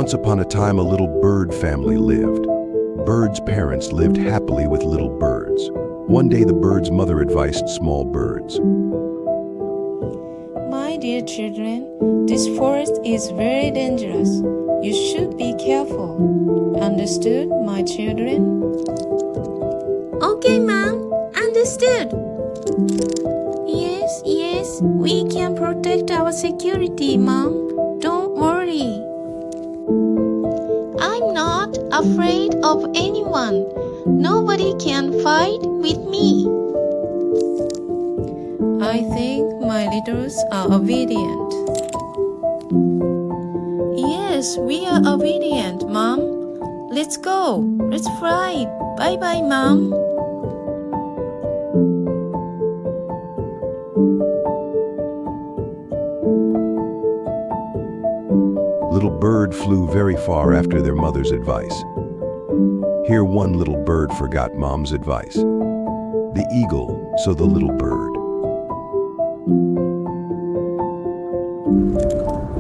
Once upon a time, a little bird family lived. Bird's parents lived happily with little birds. One day, the bird's mother advised small birds. My dear children, this forest is very dangerous. You should be careful. Understood, my children? Okay, Mom. Understood. Yes, we can protect our security, Mom. Don't worry. I'm not afraid of anyone. Nobody can fight with me. I think my littles are obedient. Yes, we are obedient, Mom. Let's go. Let's fly. Bye-bye, Mom. Little bird flew very far after their mother's advice. Here one little bird forgot Mom's advice. The eagle saw the little bird.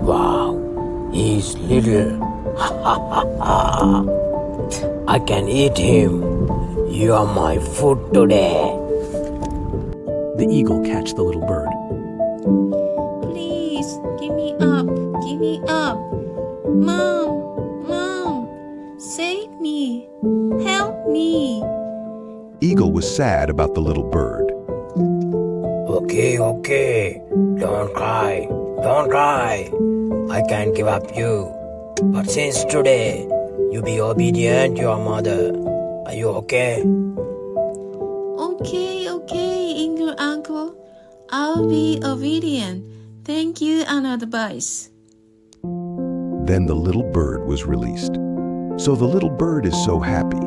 Wow, he's little. I can eat him. You are my food today. The eagle catched the little bird. Please, give me up. Give me up. Mom, save me. Help me. Eagle was sad about the little bird. Okay. Don't cry. I can't give up you. But since today, you be obedient to your mother. Are you okay? Okay, Eagle Uncle. I'll be obedient. Thank you and advice. Then the little bird was released. So the little bird is so happy.